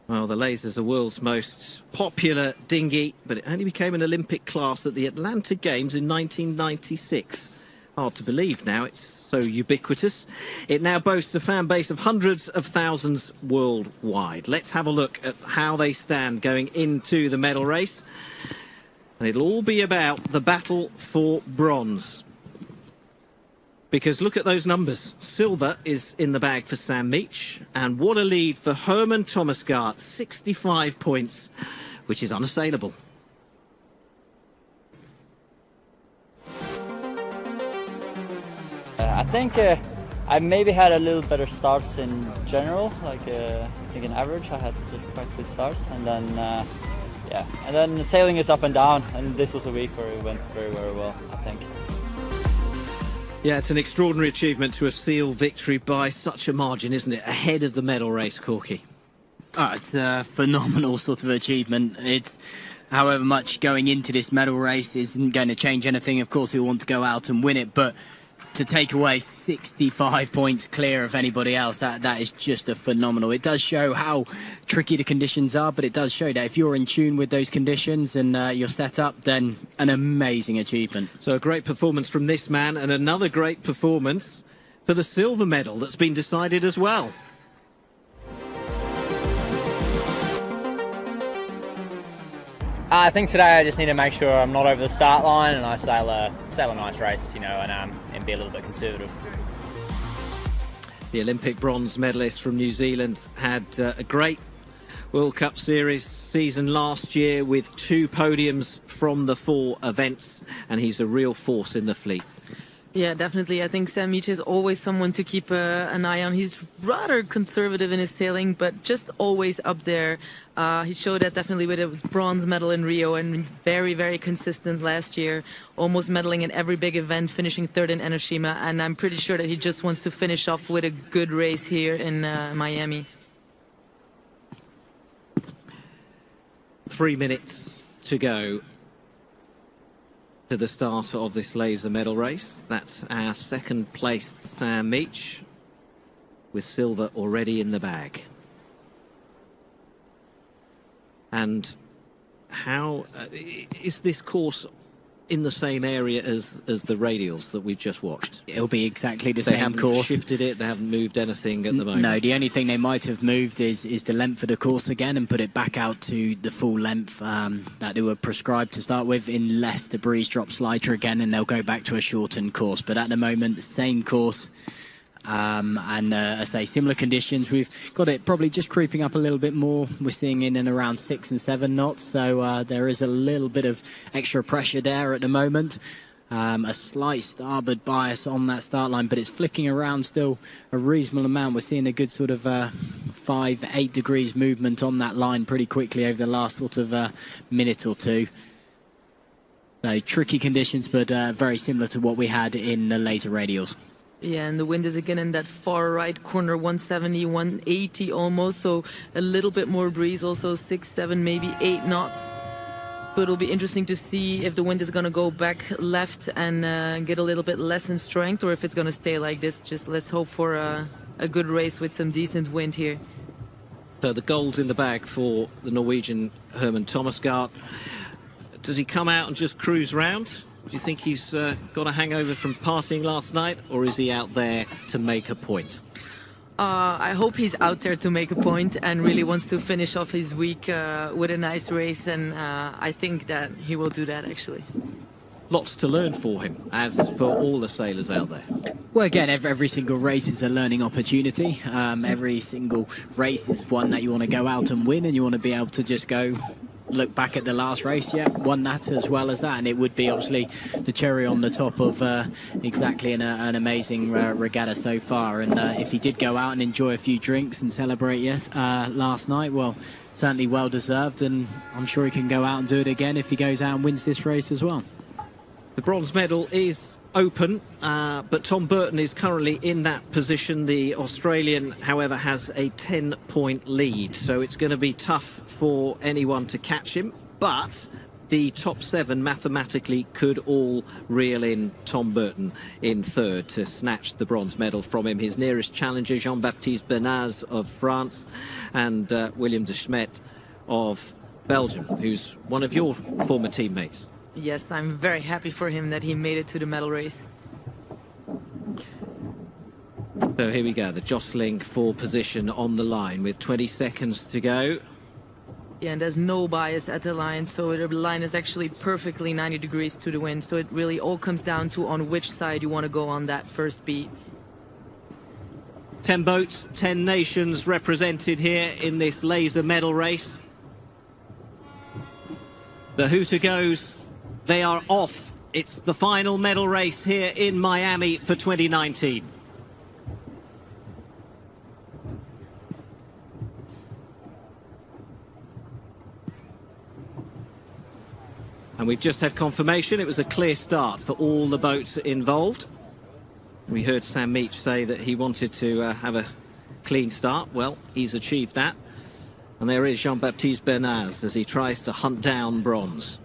Well, the Laser's the world's most popular dinghy, but it only became an Olympic class at the Atlanta Games in 1996. Hard to believe now, it's so ubiquitous. It now boasts a fan base of hundreds of thousands worldwide. Let's have a look at how they stand going into the medal race. And it'll all be about the battle for bronze. Because look at those numbers. Silver is in the bag for Sam Meach. And what a lead for Herman Thomasgaard. 65 points, which is unassailable. I think I maybe had a little better starts in general. I think in average I had quite good starts. And then, yeah. And then the sailing is up and down. And this was a week where it went very, very well, I think. Yeah, it's an extraordinary achievement to have sealed victory by such a margin, isn't it? Ahead of the medal race, Corky. Oh, it's a phenomenal sort of achievement. It's however much going into this medal race isn't going to change anything. Of course, we want to go out and win it, but to take away 65 points clear of anybody else, that is just a phenomenal. It does show how tricky the conditions are, but it does show that if you're in tune with those conditions and you're set up, then an amazing achievement. So a great performance from this man, and another great performance for the silver medal that's been decided as well. I think today I just need to make sure I'm not over the start line and I sail a nice race, you know, and be a little bit conservative. The Olympic bronze medalist from New Zealand had a great World Cup Series season last year with 2 podiums from the 4 events, and he's a real force in the fleet. Yeah, definitely. I think Sam Meach is always someone to keep an eye on. He's rather conservative in his sailing, but just always up there. He showed that definitely with a bronze medal in Rio and very, very consistent last year, almost medaling in every big event, finishing 3rd in Enoshima. And I'm pretty sure that he just wants to finish off with a good race here in Miami. 3 minutes to go to the start of this laser medal race. That's our second placed Sam Meach, with silver already in the bag. And how is this course in the same area as the radials that we've just watched? It'll be exactly the They same haven't course. shifted it, they haven't moved anything at the moment. No, the only thing they might have moved is the length of the course again and put it back out to the full length that they were prescribed to start with, unless the breeze drops lighter again and they'll go back to a shortened course. But at the moment, the same course. I say similar conditions. We've got it probably just creeping up a little bit more. We're seeing in and around 6 and 7 knots, so there is a little bit of extra pressure there at the moment. A slight starboard bias on that start line, but it's flicking around still a reasonable amount. We're seeing a good sort of 5-8 degrees movement on that line pretty quickly over the last sort of minute or two. So tricky conditions, but very similar to what we had in the laser radials. Yeah, and the wind is again in that far right corner, 170, 180 almost, so a little bit more breeze, also 6, 7, maybe 8 knots. So it'll be interesting to see if the wind is going to go back left and get a little bit less in strength, or if it's going to stay like this. Just let's hope for a good race with some decent wind here. So the gold's in the bag for the Norwegian Herman Thomasgaard. Does he come out and just cruise round? Do you think he's got a hangover from partying last night, or is he out there to make a point? I hope he's out there to make a point and really wants to finish off his week with a nice race, and I think that he will do that, actually. Lots to learn for him, as for all the sailors out there. Well, again, every single race is a learning opportunity. Every single race is one that you want to go out and win, and you want to be able to just go look back at the last race. Yeah, won that as well as that, and it would be obviously the cherry on the top of exactly an amazing regatta so far. And if he did go out and enjoy a few drinks and celebrate last night, well, certainly well deserved, and I'm sure he can go out and do it again if he goes out and wins this race as well. The bronze medal is open, but Tom Burton is currently in that position. The Australian, however, has a 10-point lead, so it's going to be tough for anyone to catch him. But the top 7 mathematically could all reel in Tom Burton in third to snatch the bronze medal from him. His nearest challenger, Jean-Baptiste Bernaz of France, and William de Smet of Belgium, who's one of your former teammates. Yes, I'm very happy for him that he made it to the medal race. So here we go, the jostling for position on the line with 20 seconds to go. Yeah, and there's no bias at the line, so the line is actually perfectly 90 degrees to the wind. So it really all comes down to on which side you want to go on that first beat. 10 boats, 10 nations represented here in this laser medal race. The hooter goes, they are off. It's the final medal race here in Miami for 2019. And we've just had confirmation it was a clear start for all the boats involved. We heard Sam Meach say that he wanted to have a clean start. Well, he's achieved that. And there is Jean-Baptiste Bernaz as he tries to hunt down bronze.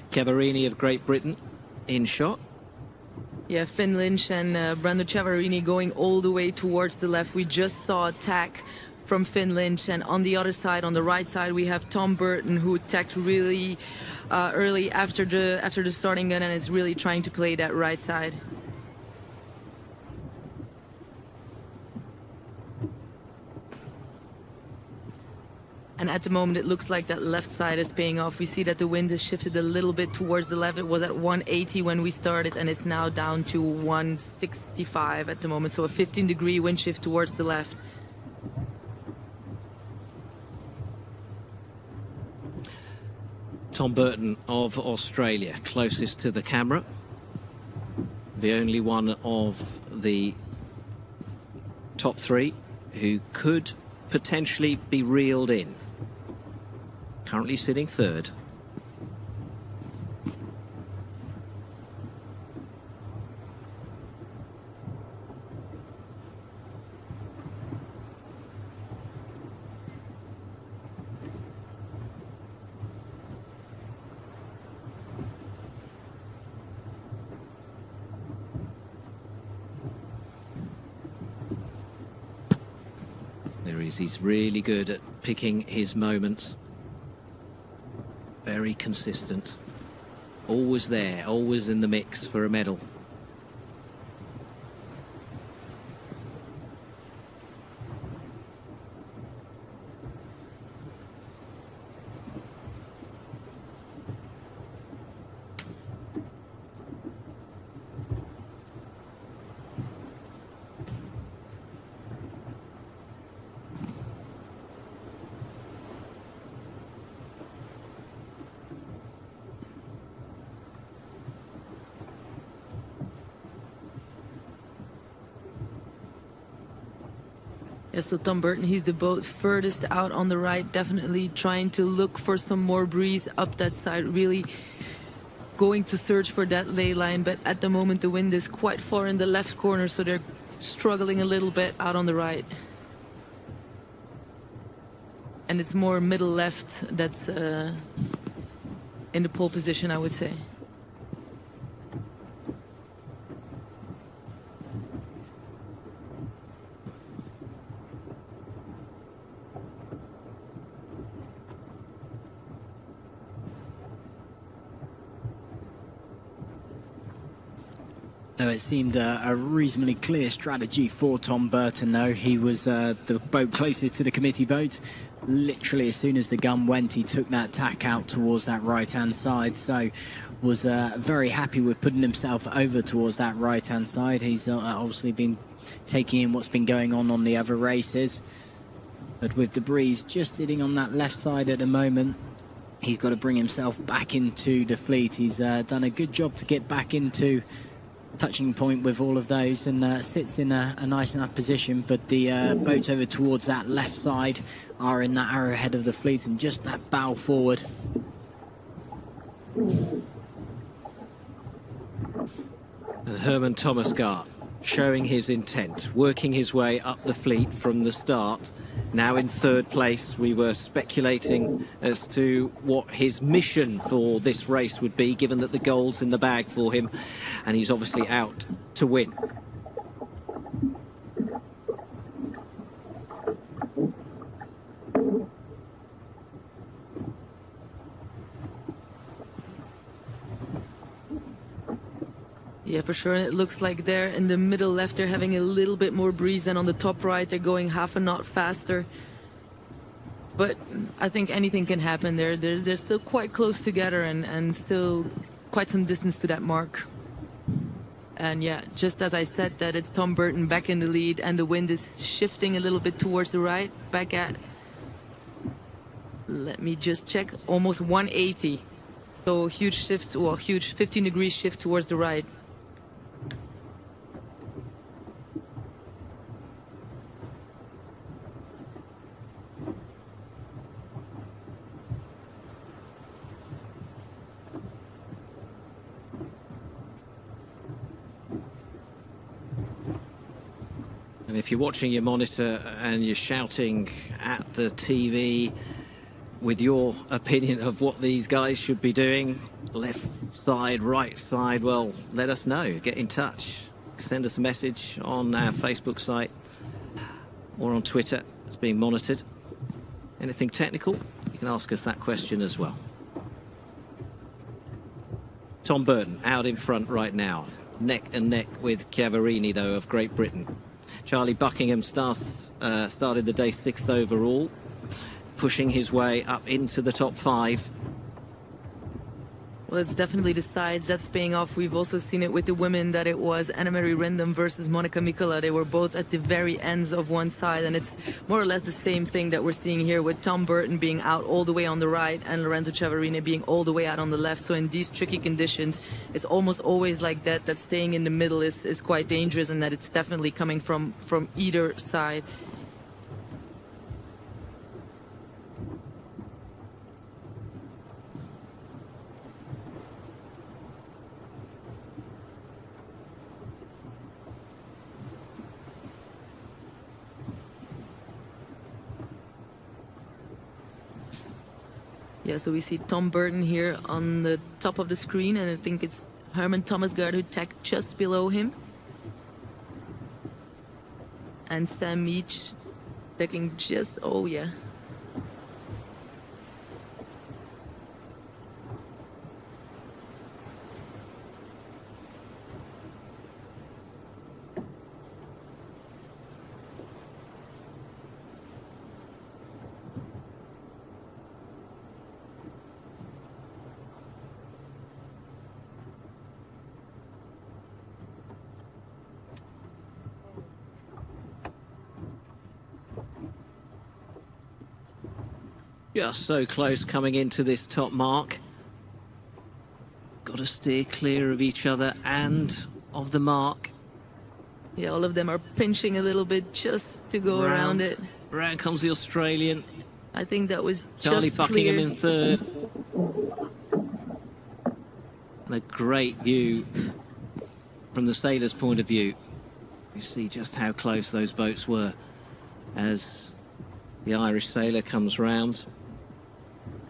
Chiavarini of Great Britain in shot. Yeah, Finn Lynch and Brando Chiavarini going all the way towards the left. We just saw a tack from Finn Lynch, and on the other side, on the right side, we have Tom Burton, who tacked really early after the starting gun and is really trying to play that right side. And at the moment, it looks like that left side is paying off. We see that the wind has shifted a little bit towards the left. It was at 180 when we started, and it's now down to 165 at the moment. So a 15-degree wind shift towards the left. Tom Burton of Australia, closest to the camera. The only one of the top 3 who could potentially be reeled in. Currently sitting third. There he is. He's really good at picking his moments. Very consistent. Always there, always in the mix for a medal. Yeah, so Tom Burton, he's the boat furthest out on the right, definitely trying to look for some more breeze up that side, really going to search for that ley line. But at the moment, the wind is quite far in the left corner, so they're struggling a little bit out on the right. And it's more middle left that's in the pole position, I would say. So it seemed a reasonably clear strategy for Tom Burton, though. He was the boat closest to the committee boat. Literally, as soon as the gun went, he took that tack out towards that right-hand side. So was very happy with putting himself over towards that right-hand side. He's obviously been taking in what's been going on the other races. But with the breeze just sitting on that left side at the moment, he's got to bring himself back into the fleet. He's done a good job to get back into touching point with all of those, and sits in a nice enough position. But the boats over towards that left side are in that arrowhead of the fleet, and just that bow forward. And Herman Thomasgaard showing his intent, working his way up the fleet from the start. Now in third place. We were speculating as to what his mission for this race would be, given that the gold's in the bag for him, and he's obviously out to win. Yeah, for sure. And it looks like they're in the middle left. They're having a little bit more breeze than on the top right. They're going half a knot faster. But I think anything can happen. They're still quite close together and still quite some distance to that mark. And yeah, just as I said, that it's Tom Burton back in the lead, and the wind is shifting a little bit towards the right. Back at, let me just check, almost 180. So huge shift, well, huge 15-degree shift towards the right. And if you're watching your monitor and you're shouting at the TV with your opinion of what these guys should be doing, left side, right side, well, let us know. Get in touch. Send us a message on our Facebook site or on Twitter. It's being monitored. Anything technical, you can ask us that question as well. Tom Burton out in front right now. Neck and neck with Chiavarini, though, of Great Britain. Charlie Buckingham started the day 6th overall, pushing his way up into the top 5. Well, it's definitely the sides that's paying off. We've also seen it with the women, that it was Anna-Marie Rendem versus Monica Mikkola. They were both at the very ends of one side, and it's more or less the same thing that we're seeing here, with Tom Burton being out all the way on the right and Lorenzo Chiavarini being all the way out on the left. So in these tricky conditions, it's almost always like that staying in the middle is quite dangerous, and that it's definitely coming from either side. Yeah, so we see Tom Burton here on the top of the screen, and I think it's Herman Thomasgaard who tacked just below him. And Sam Meach tacking just, oh yeah. Just so close coming into this top mark. Got to steer clear of each other and of the mark. Yeah, all of them are pinching a little bit just to go around it. Round comes the Australian. I think that was Charlie just Buckingham clear. in third. And a great view from the sailor's point of view. You see just how close those boats were as the Irish sailor comes round.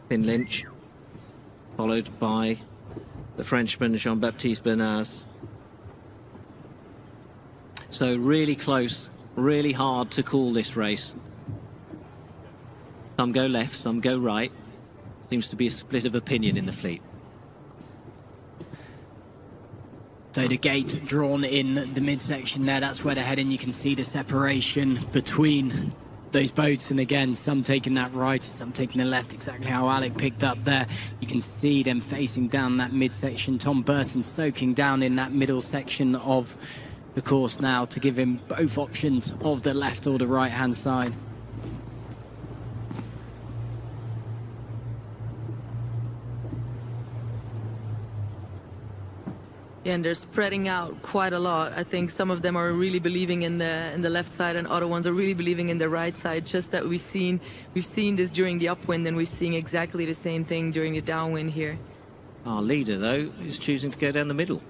Finn Lynch, followed by the Frenchman Jean-Baptiste Bernaz. So really close, really hard to call this race. Some go left, some go right. Seems to be a split of opinion in the fleet. So the gate drawn in the midsection there, that's where they're heading. You can see the separation between those boats, and again, some taking that right, some taking the left, exactly how Alec picked up there. You can see them facing down that midsection. Tom Burton soaking down in that middle section of the course now to give him both options of the left or the right hand side. And they're spreading out quite a lot. I think some of them are really believing in the left side, and other ones are really believing in the right side. Just that we've seen this during the upwind, and we're seeing exactly the same thing during the downwind here. Our leader, though, is choosing to go down the middle.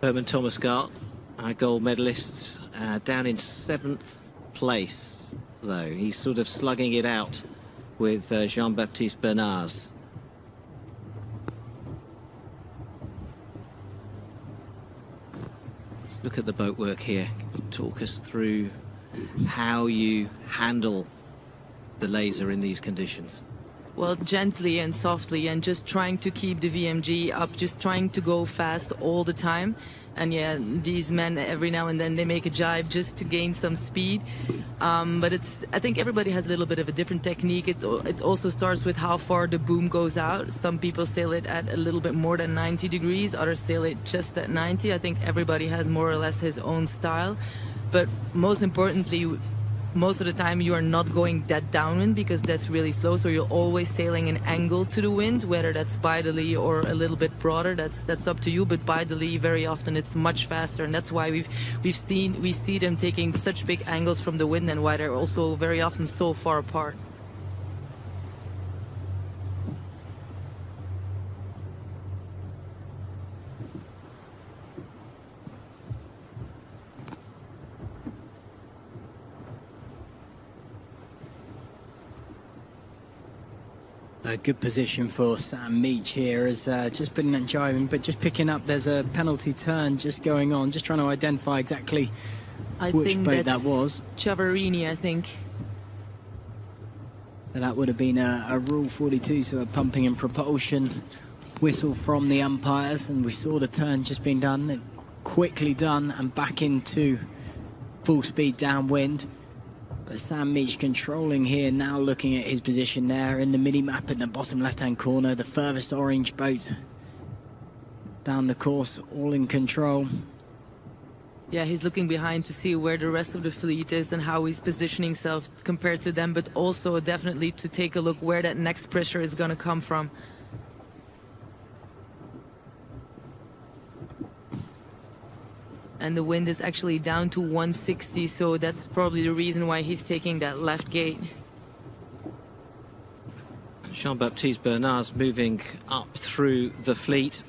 Herman Thomasgaard, our gold medalist, down in 7th place, though. He's sort of slugging it out with Jean-Baptiste Bernaz. Look at the boat work here. Talk us through how you handle the laser in these conditions. Well, gently and softly, and just trying to keep the VMG up, just trying to go fast all the time. And yeah, these men every now and then they make a jibe just to gain some speed. But I think everybody has a little bit of a different technique. It also starts with how far the boom goes out. Some people sail it at a little bit more than 90 degrees, others sail it just at 90. I think everybody has more or less his own style. But most importantly, most of the time you are not going that downwind because that's really slow, so you're always sailing an angle to the wind, whether that's by the lee or a little bit broader, that's up to you. But by the lee, very often it's much faster, and that's why we see them taking such big angles from the wind, and why they're also very often so far apart. A good position for Sam Meach here, as just putting that jibe in, but just picking up. There's a penalty turn just going on, just trying to identify exactly which boat that was. Ciavarini, I think. That would have been a Rule 42, so a pumping and propulsion whistle from the umpires, and we saw the turn just being done, quickly done, and back into full speed downwind. But Sam Meach controlling here, now looking at his position there in the mini-map in the bottom left-hand corner, the furthest orange boat down the course, all in control. Yeah, he's looking behind to see where the rest of the fleet is and how he's positioning himself compared to them, but also definitely to take a look where that next pressure is going to come from. And the wind is actually down to 160, so that's probably the reason why he's taking that left gate. Jean-Baptiste Bernaz moving up through the fleet.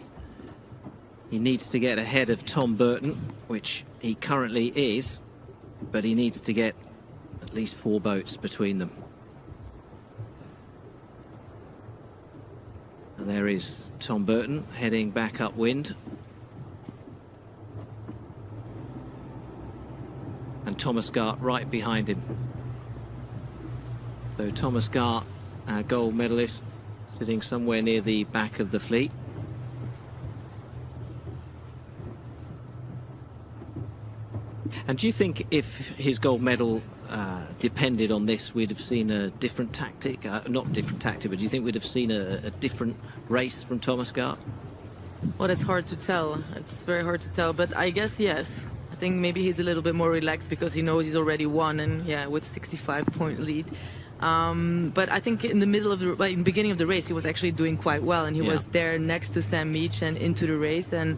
He needs to get ahead of Tom Burton, which he currently is, but he needs to get at least 4 boats between them. And there is Tom Burton heading back upwind. And Thomasgaard right behind him. So Thomasgaard, our gold medalist, sitting somewhere near the back of the fleet. And do you think if his gold medal depended on this, we'd have seen a different tactic? Not different tactic, but do you think we'd have seen a different race from Thomasgaard? Well, that's hard to tell. It's very hard to tell, but I guess yes. I think maybe he's a little bit more relaxed because he knows he's already won, and yeah, with 65-point lead. But I think in the middle of in the beginning of the race, he was actually doing quite well, and he was there next to Sam Meach and into the race, and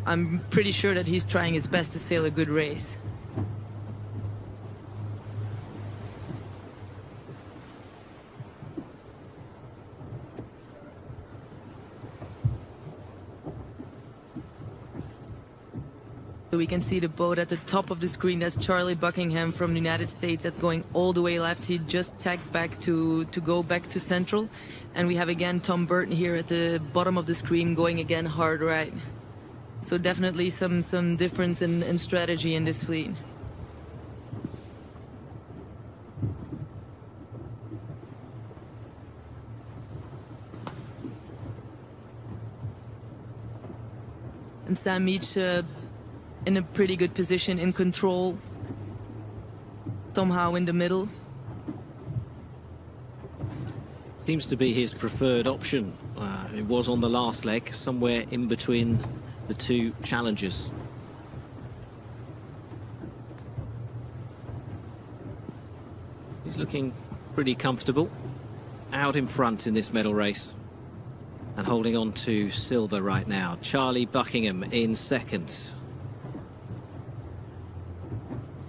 I'm pretty sure that he's trying his best to sail a good race. So we can see the boat at the top of the screen. That's Charlie Buckingham from the United States. That's going all the way left. He just tacked back to go back to central. And we have again Tom Burton here at the bottom of the screen going again hard right. So definitely some difference in strategy in this fleet. And Sam Meach in a pretty good position, in control, somehow in the middle. Seems to be his preferred option. It was on the last leg, somewhere in between the two challengers. He's looking pretty comfortable, out in front in this medal race, and holding on to silver right now. Charlie Buckingham in second.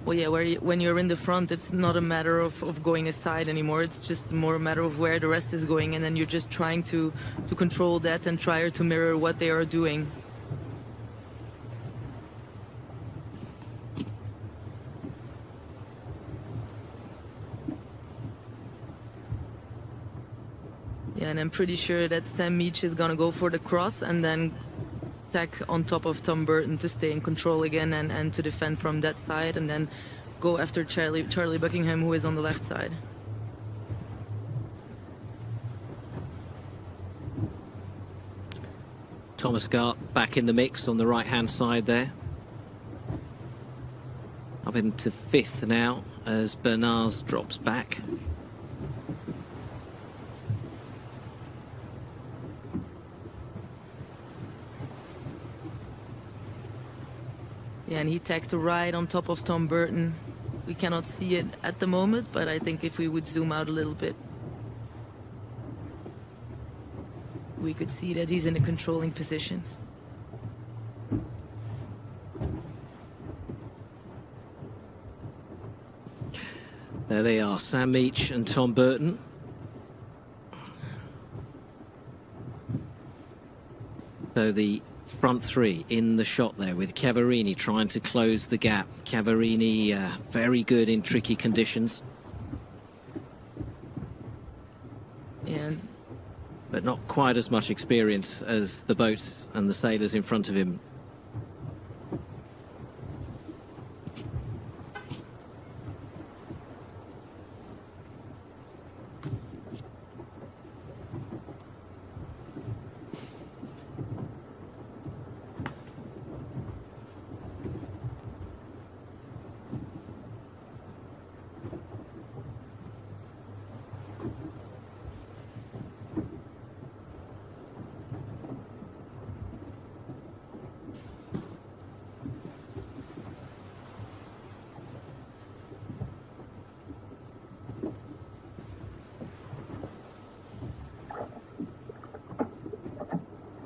Well, yeah, when you're in the front, it's not a matter of going aside anymore. It's just more a matter of where the rest is going, and then you're just trying to control that and try to mirror what they are doing. Yeah, and I'm pretty sure that Sam Meach is gonna go for the cross and then attack on top of Tom Burton to stay in control again and to defend from that side, and then go after Charlie Buckingham, who is on the left side. Thomas Gart back in the mix on the right-hand side there. Up into fifth now as Bernaz drops back. Yeah, and he tagged right on top of Tom Burton. We cannot see it at the moment, but I think if we would zoom out a little bit, we could see that he's in a controlling position. There they are, Sam Meach and Tom Burton. So the front three in the shot there, with Chiaverini trying to close the gap. Chiaverini very good in tricky conditions. And but not quite as much experience as the boats and the sailors in front of him.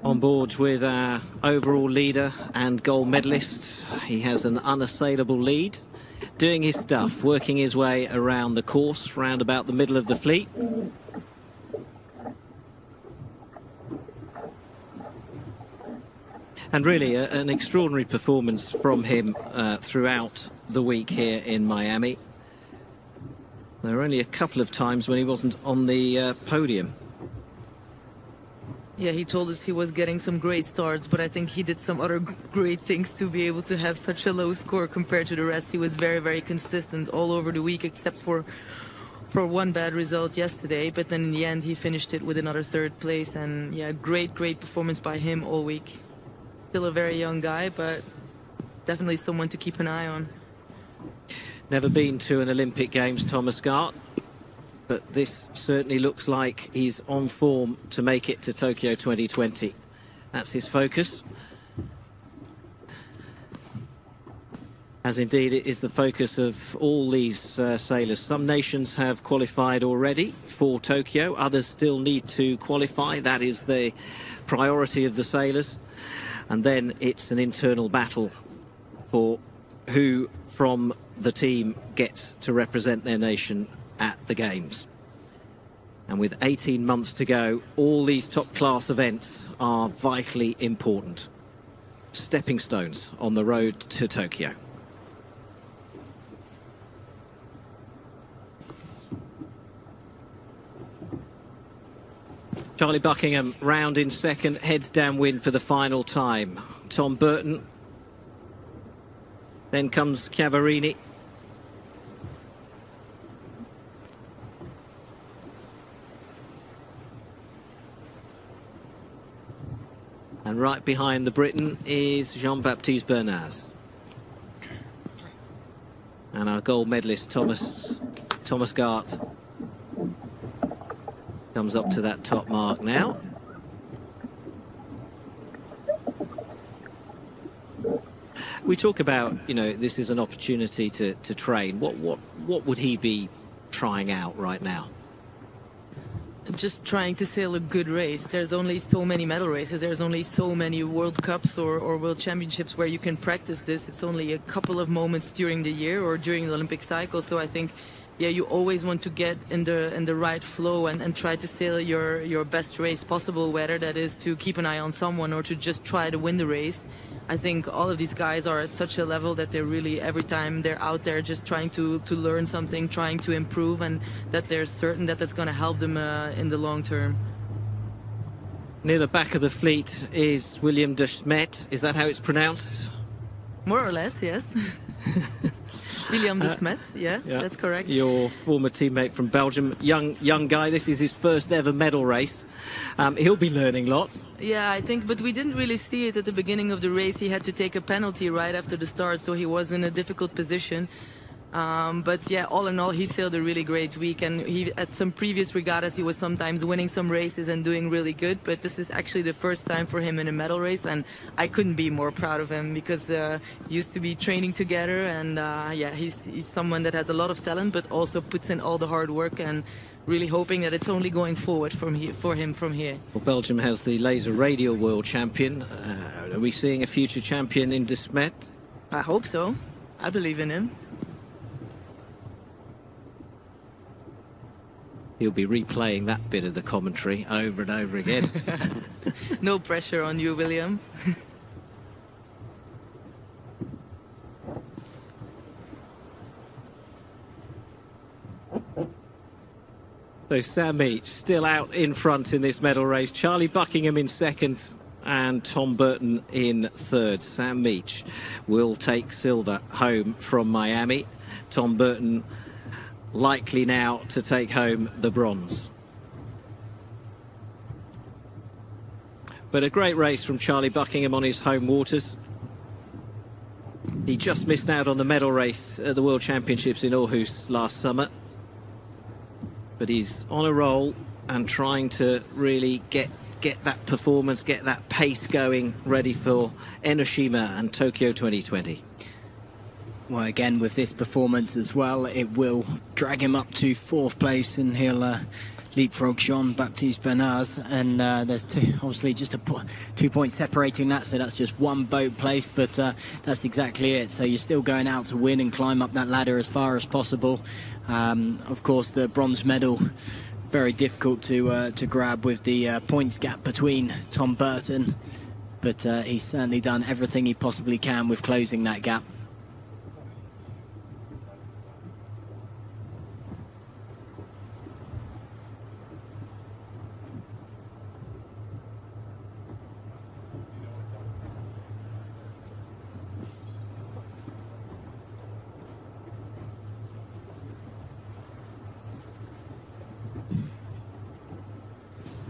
On board with our overall leader and gold medalist. He has an unassailable lead, doing his stuff, working his way around the course, round about the middle of the fleet. And really an extraordinary performance from him throughout the week here in Miami. There were only a couple of times when he wasn't on the podium. yeah, he told us he was getting some great starts, but I think he did some other great things to be able to have such a low score compared to the rest. He was very, very consistent all over the week, except for one bad result yesterday. But then in the end, he finished it with another third place. And yeah, great performance by him all week. Still a very young guy, but definitely someone to keep an eye on. Never been to an Olympic Games, Thomas Gart, but this certainly looks like he's on form to make it to Tokyo 2020. That's his focus. As indeed it is the focus of all these sailors. Some nations have qualified already for Tokyo, others still need to qualify. That is the priority of the sailors. And then it's an internal battle for who from the team gets to represent their nation at the Games. And with 18 months to go, all these top class events are vitally important. Stepping stones on the road to Tokyo. Charlie Buckingham round in second, heads downwind for the final time. Tom Burton. Then comes Chiaverini. And right behind the Briton is Jean-Baptiste Bernaz. And our gold medalist, Thomas Gart, Comes up to that top mark now. We talk about, you know, this is an opportunity to train. What would he be trying out right now? Just trying to sail a good race. There's only so many medal races. There's only so many World Cups or World Championships where you can practice this. It's only a couple of moments during the year or during the Olympic cycle. So I think, yeah, you always want to get in the right flow and try to sail your best race possible, whether that is to keep an eye on someone or to just try to win the race. I think all of these guys are at such a level that they're really, every time they're out there just trying to learn something, trying to improve, and that they're certain that that's going to help them in the long term. Near the back of the fleet is William de Smet. Is that how it's pronounced? More or less, yes. William de Smet, yeah, that's correct. Your former teammate from Belgium, young guy. This is his first ever medal race. He'll be learning lots. Yeah, I think, but we didn't really see it at the beginning of the race. He had to take a penalty right after the start, so he was in a difficult position. But yeah, all in all, he sailed a really great week, and he at some previous regattas he was sometimes winning some races and doing really good. But this is actually the first time for him in a medal race, and I couldn't be more proud of him because he used to be training together, and yeah, he's someone that has a lot of talent, but also puts in all the hard work, and really hoping that it's only going forward for him from here. Well, Belgium has the laser radial world champion. Are we seeing a future champion in de Smet? I hope so. I believe in him. He'll be replaying that bit of the commentary over and over again. No pressure on you, William. So Sam Meach still out in front in this medal race. Charlie Buckingham in second and Tom Burton in third. Sam Meach will take silver home from Miami. Tom Burton likely now to take home the bronze. But a great race from Charlie Buckingham on his home waters. He just missed out on the medal race at the World Championships in Aarhus last summer. But he's on a roll and trying to really get that performance, get that pace going, ready for Enoshima and Tokyo 2020. Well, again, with this performance as well, it will drag him up to fourth place, and he'll leapfrog Jean-Baptiste Bernaz. And there's obviously just 2 points separating that, so that's just one boat place, but that's exactly it. So you're still going out to win and climb up that ladder as far as possible. Of course, the bronze medal, very difficult to grab with the points gap between Tom Burton, but he's certainly done everything he possibly can with closing that gap.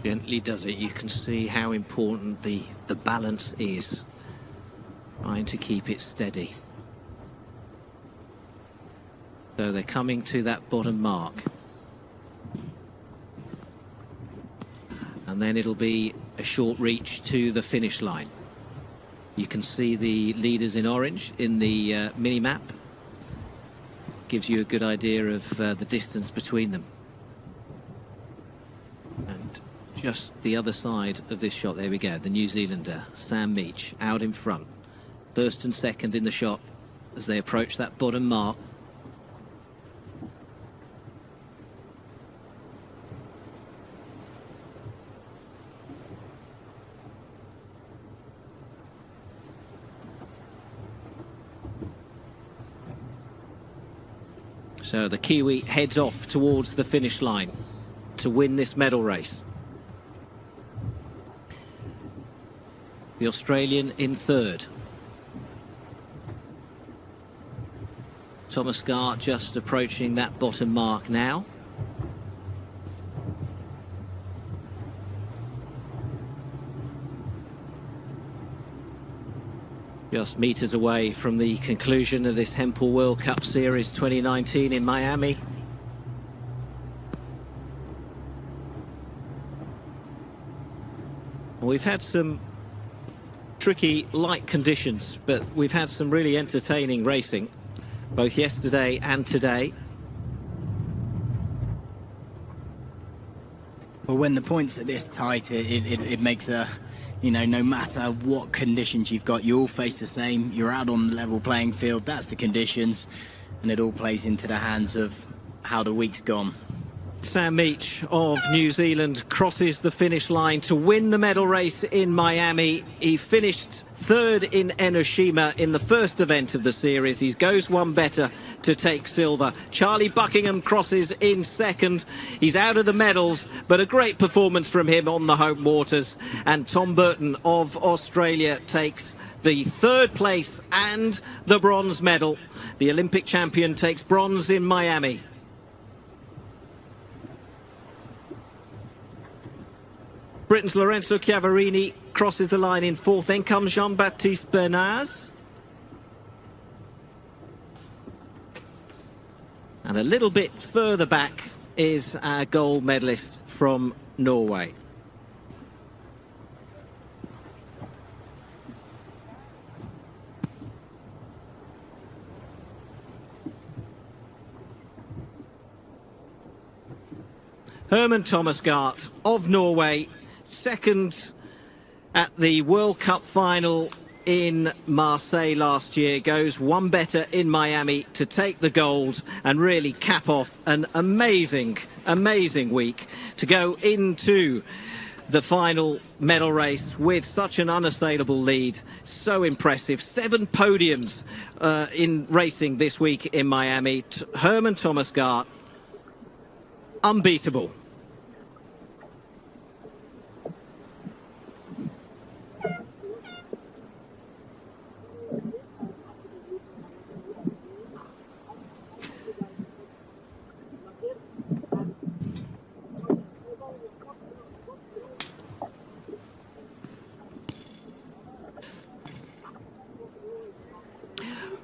Gently does it. You can see how important the balance is. Trying to keep it steady. So they're coming to that bottom mark. And then it'll be a short reach to the finish line. You can see the leaders in orange in the mini-map. Gives you a good idea of the distance between them. And just the other side of this shot, there we go, the New Zealander, Sam Meach, out in front. First and second in the shot as they approach that bottom mark. So the Kiwi heads off towards the finish line to win this medal race. The Australian in third. Thomas Gar just approaching that bottom mark now. Just meters away from the conclusion of this Hempel World Cup Series 2019 in Miami. We've had some tricky light conditions, but we've had some really entertaining racing, both yesterday and today. Well, when the points are this tight, it makes a, you know, no matter what conditions you've got, you all face the same. You're out on the level playing field. That's the conditions, and it all plays into the hands of how the week's gone. Sam Meach of New Zealand crosses the finish line to win the medal race in Miami. He finished third in Enoshima in the first event of the series. He goes one better to take silver. Charlie Buckingham crosses in second. He's out of the medals, but a great performance from him on the home waters. And Tom Burton of Australia takes the third place and the bronze medal. The Olympic champion takes bronze in Miami. Britain's Lorenzo Chiavarini crosses the line in fourth. Then comes Jean-Baptiste Bernaz. And a little bit further back is our gold medalist from Norway. Herman Thomasgaard of Norway, second at the World Cup final in Marseille last year, goes one better in Miami to take the gold and really cap off an amazing week to go into the final medal race with such an unassailable lead. So impressive. 7 podiums in racing this week in Miami. Herman Thomasgaard, unbeatable.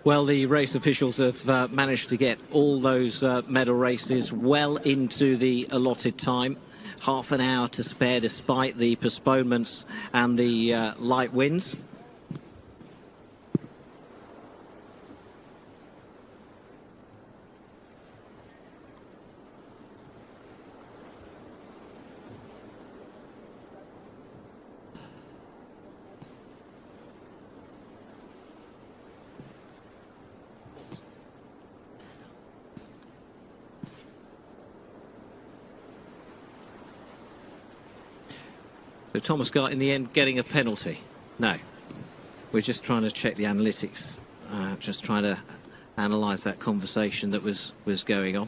Well, the race officials have managed to get all those medal races well into the allotted time. Half an hour to spare despite the postponements and the light winds. So Thomasgaard in the end getting a penalty? No. We're just trying to check the analytics, just trying to analyse that conversation that was going on.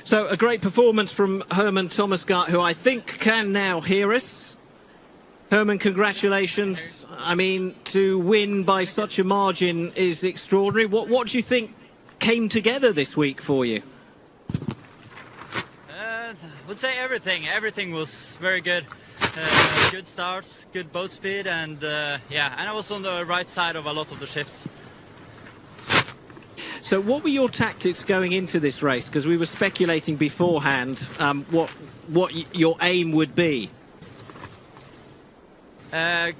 So a great performance from Herman Thomasgaard, who I think can now hear us. Herman, congratulations. I mean, to win by such a margin is extraordinary. What do you think came together this week for you? I would say everything. Everything was very good. Good starts, good boat speed, and yeah, and I was on the right side of a lot of the shifts. So what were your tactics going into this race? Because we were speculating beforehand what your aim would be.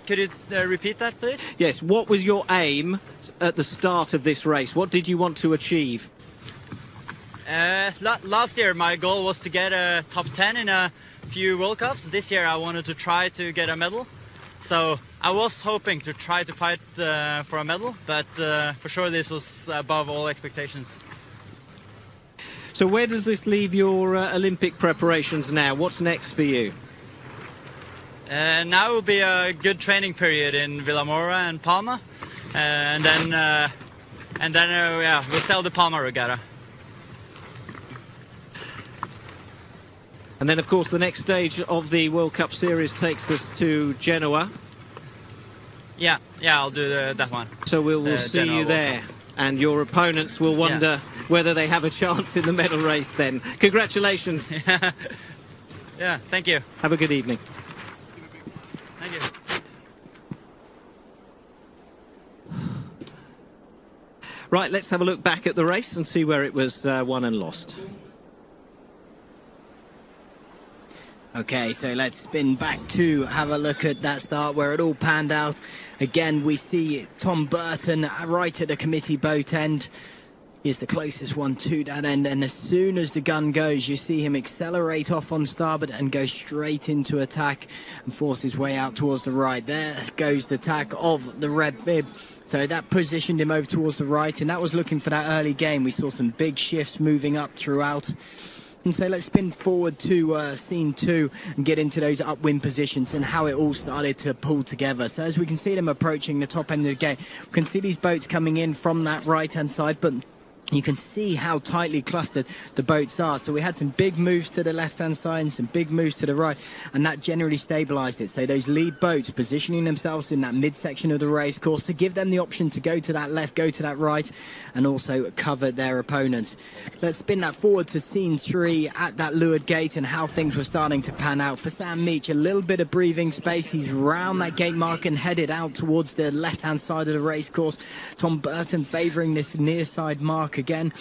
Could you repeat that, please? Yes, what was your aim at the start of this race? What did you want to achieve? Last year my goal was to get a top 10 in a few World Cups. This year I wanted to try to get a medal. So I was hoping to try to fight for a medal, but for sure this was above all expectations. So where does this leave your Olympic preparations now? What's next for you? Now will be a good training period in Vilamora and Palma, and then yeah, we'll sail the Palma Regatta. And then, of course, the next stage of the World Cup Series takes us to Genoa. Yeah, I'll do that one. So we'll see Genoa you there. And your opponents will wonder whether they have a chance in the medal race then. Congratulations. Yeah, thank you. Have a good evening. Thank you. Right, let's have a look back at the race and see where it was won and lost. Okay, so let's spin back to have a look at that start where it all panned out. Again, we see Tom Burton right at the committee boat end. Is the closest one to that end, and as soon as the gun goes, you see him accelerate off on starboard and go straight into attack and force his way out towards the right. There goes the tack of the red bib. So that positioned him over towards the right, and that was looking for that early game. We saw some big shifts moving up throughout. And so let's spin forward to scene 2 and get into those upwind positions and how it all started to pull together. So as we can see them approaching the top end of the game, we can see these boats coming in from that right-hand side, but you can see how tightly clustered the boats are. So we had some big moves to the left-hand side and some big moves to the right, and that generally stabilised it. So those lead boats positioning themselves in that midsection of the race course to give them the option to go to that left, go to that right, and also cover their opponents. Let's spin that forward to scene 3 at that leeward gate and how things were starting to pan out. For Sam Meach, a little bit of breathing space. He's round that gate mark and headed out towards the left-hand side of the race course. Tom Burton favouring this near side mark again,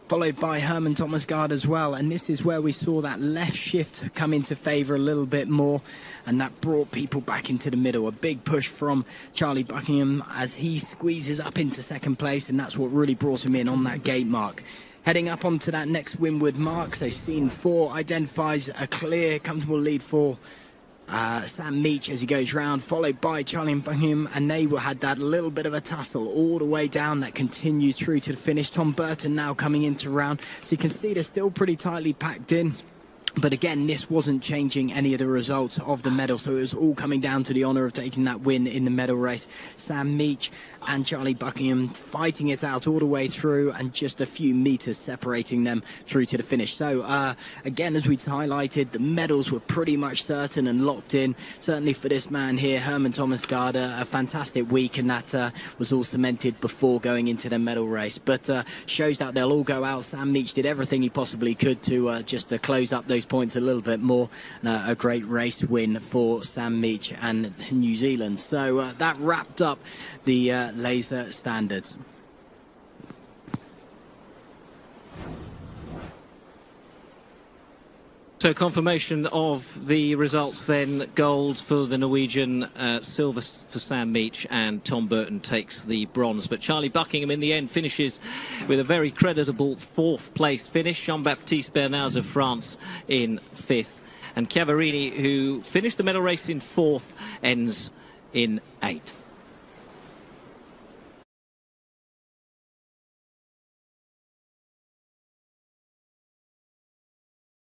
followed by Herman Thomasgaard as well, and this is where we saw that left shift come into favour a little bit more, and that brought people back into the middle. A big push from Charlie Buckingham as he squeezes up into second place, and that's what really brought him in on that gate mark. Heading up onto that next windward mark, so scene 4 identifies a clear, comfortable lead for Sam Meach as he goes round, followed by Charlie Buckingham, and they had that little bit of a tussle all the way down that continued through to the finish. Tom Burton now coming into round, so you can see they're still pretty tightly packed in. But again, this wasn't changing any of the results of the medal, so it was all coming down to the honour of taking that win in the medal race. Sam Meach and Charlie Buckingham fighting it out all the way through, and just a few metres separating them through to the finish. So again, as we highlighted, the medals were pretty much certain and locked in. Certainly for this man here, Herman Thomasgaard, a fantastic week, and that was all cemented before going into the medal race. But shows that they'll all go out. Sam Meach did everything he possibly could to just to close up those points a little bit more. A great race win for Sam Meach and New Zealand. So that wrapped up the laser standards. So confirmation of the results then: gold for the Norwegian, silver for Sam Meach, and Tom Burton takes the bronze. But Charlie Buckingham in the end finishes with a very creditable 4th place finish. Jean-Baptiste Bernaz of France in 5th. And Chiavarini, who finished the medal race in 4th, ends in 8th.